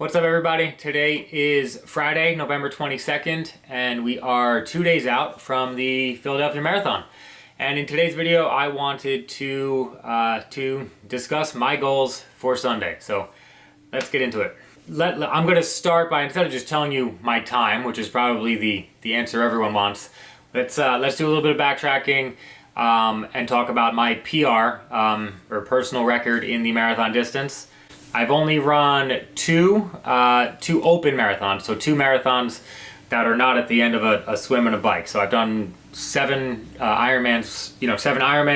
What's up, everybody? Today is Friday, November 22nd, and we are 2 days out from the Philadelphia Marathon. And in today's video, I wanted to discuss my goals for Sunday. So let's get into it. I'm going to start by, instead of just telling you my time, which is probably the answer everyone wants, let's do a little bit of backtracking and talk about my PR, or personal record in the marathon distance. I've only run two open marathons, so two marathons that are not at the end of a swim and a bike. So I've done seven Ironman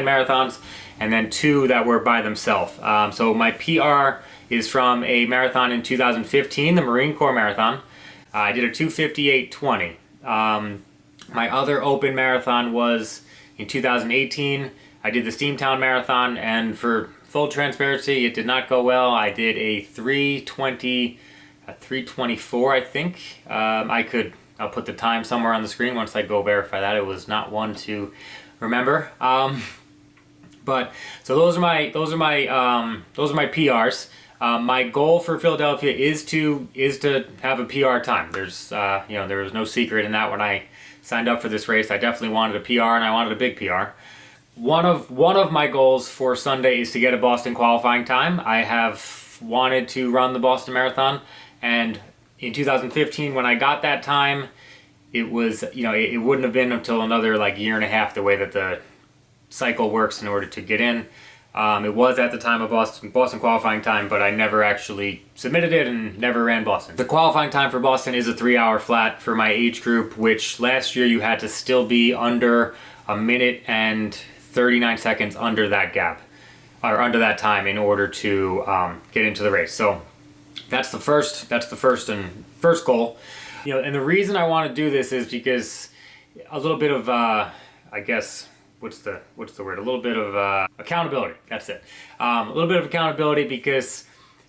marathons, and then two that were by themselves. So my PR is from a marathon in 2015, the Marine Corps Marathon. I did a 2:58:20. My other open marathon was in 2018. I did the Steamtown Marathon, and for full transparency, it did not go well. I did a 3:24, I think. I'll put the time somewhere on the screen once I go verify that. It was not one to remember. But so those are my PRs. My goal for Philadelphia is to have a PR time. There was no secret in that when I signed up for this race. I definitely wanted a PR, and I wanted a big PR. One of my goals for Sunday is to get a Boston qualifying time. I have wanted to run the Boston Marathon, and in 2015 when I got that time, it was, it wouldn't have been until another year and a half the way that the cycle works in order to get in. It was at the time of Boston qualifying time, but I never actually submitted it and never ran Boston. The qualifying time for Boston is a 3-hour flat for my age group, which last year you had to still be under a minute and 39 seconds under that gap, or under that time, in order to get into the race. So that's the first goal. And the reason I want to do this is because a little bit of I guess what's the word? A little bit of accountability. That's it. A little bit of accountability because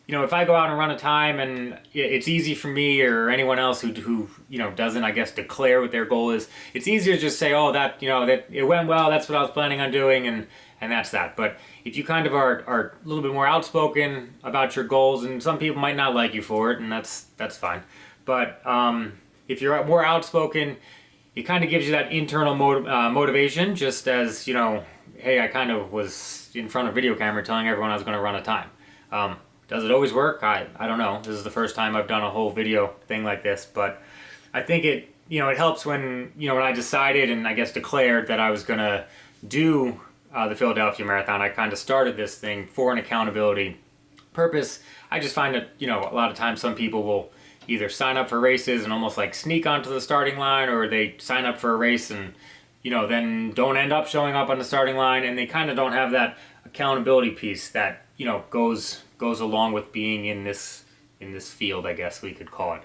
if I go out and run a time, and it's easy for me or anyone else who doesn't, I guess, declare what their goal is. It's easier to just say, oh, that it went well. That's what I was planning on doing, and that's that. But if you kind of are a little bit more outspoken about your goals, and some people might not like you for it, and that's fine. But if you're more outspoken, it kind of gives you that internal motivation, just as, hey, I kind of was in front of a video camera telling everyone I was going to run a time. Does it always work? I don't know. This is the first time I've done a whole video thing like this, but I think it helps when I decided and I guess declared that I was going to do the Philadelphia Marathon. I kind of started this thing for an accountability purpose. I just find that, a lot of times some people will either sign up for races and almost sneak onto the starting line, or they sign up for a race and, then don't end up showing up on the starting line, and they kind of don't have that accountability piece that, goes along with being in this field, I guess we could call it.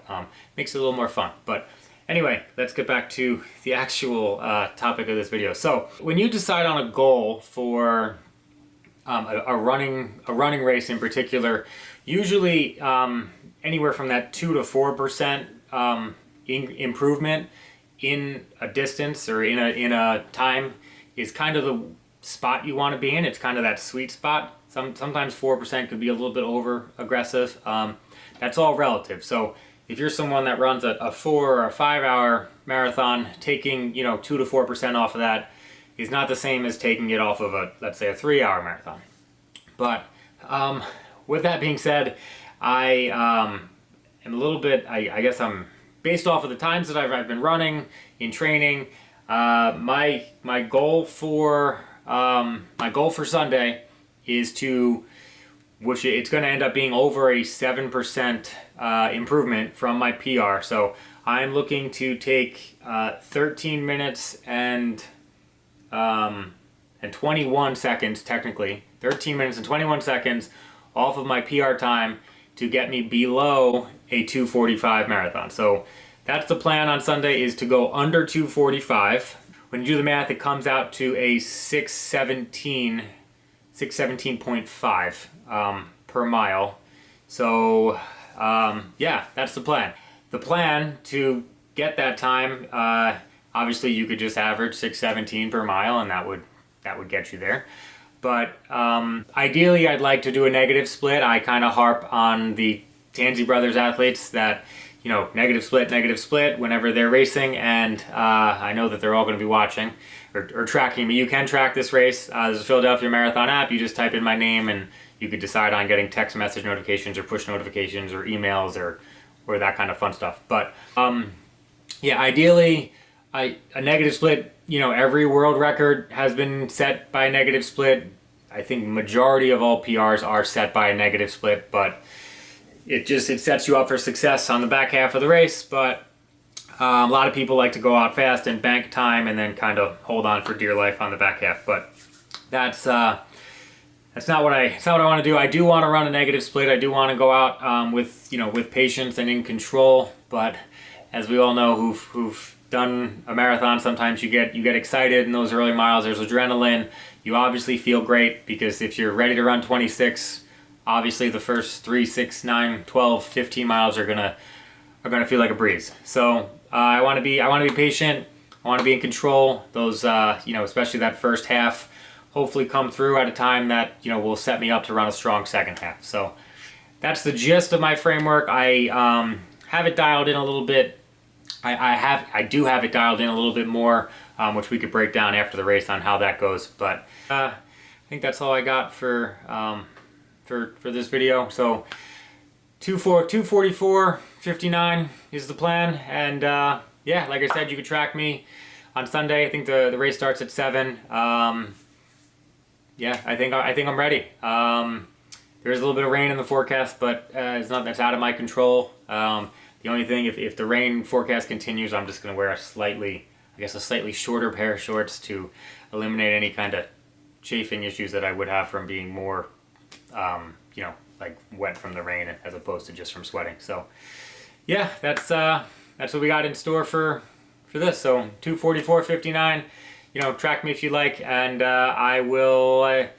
Makes it a little more fun. But anyway, let's get back to the actual topic of this video. So when you decide on a goal for a running race in particular, usually anywhere from that 2 to 4% improvement in a distance or in a time is kind of the spot you want to be in. It's kind of that sweet spot. Sometimes 4% could be a little bit over aggressive. That's all relative. So if you're someone that runs a 4 or a 5 hour marathon, taking 2 to 4% off of that is not the same as taking it off of let's say a 3-hour marathon. But with that being said, I am a little bit, I guess I'm based off of the times that I've been running in training. My goal for Sunday is which it's going to end up being over a 7% improvement from my PR. So I'm looking to take 13 minutes and 21 seconds, technically 13 minutes and 21 seconds off of my PR time to get me below a 2:45 marathon. So that's the plan on Sunday, is to go under 2:45. When you do the math, it comes out to a 617.5 per mile. So yeah, that's the plan. The plan to get that time, obviously you could just average 617 per mile, and that would get you there. But ideally, I'd like to do a negative split. I kind of harp on the Tanzi Brothers athletes that, you know, negative split whenever they're racing, and I know that they're all going to be watching or tracking me. You can track this race. There's a Philadelphia Marathon app. You just type in my name and you could decide on getting text message notifications or push notifications or emails or that kind of fun stuff. But yeah, ideally, a negative split, you know, every world record has been set by a negative split. I think majority of all PRs are set by a negative split, but it sets you up for success on the back half of the race. But a lot of people like to go out fast and bank time and then kind of hold on for dear life on the back half. But that's not what I want to do. I do want to run a negative split. I do want to go out with patience and in control. But as we all know, who've done a marathon, sometimes you get excited in those early miles. There's adrenaline. You obviously feel great because if you're ready to run 26, obviously the first 3, 6, 9, 12, 15 miles are gonna feel like a breeze. So I want to be patient. I want to be in control. Those especially that first half, hopefully come through at a time that will set me up to run a strong second half. So that's the gist of my framework. I have it dialed in a little bit. I do have it dialed in a little bit more, which we could break down after the race on how that goes. But I think that's all I got for this video. So 2:44:59 is the plan, and yeah, like I said, you can track me on Sunday. I think the race starts at 7. Yeah, I think I'm ready. There's a little bit of rain in the forecast, but it's not that's out of my control. The only thing, if the rain forecast continues, I'm just going to wear a slightly shorter pair of shorts to eliminate any kind of chafing issues that I would have from being more, like wet from the rain as opposed to just from sweating. So, yeah, that's what we got in store for this. So 2:44:59. Track me if you like, and I will. I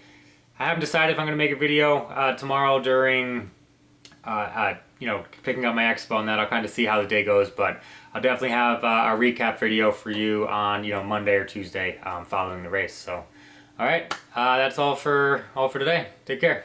haven't decided if I'm going to make a video tomorrow during. Picking up my expo and that. I'll kind of see how the day goes, but I'll definitely have a recap video for you on Monday or Tuesday following the race. So, all right, that's all for today. Take care.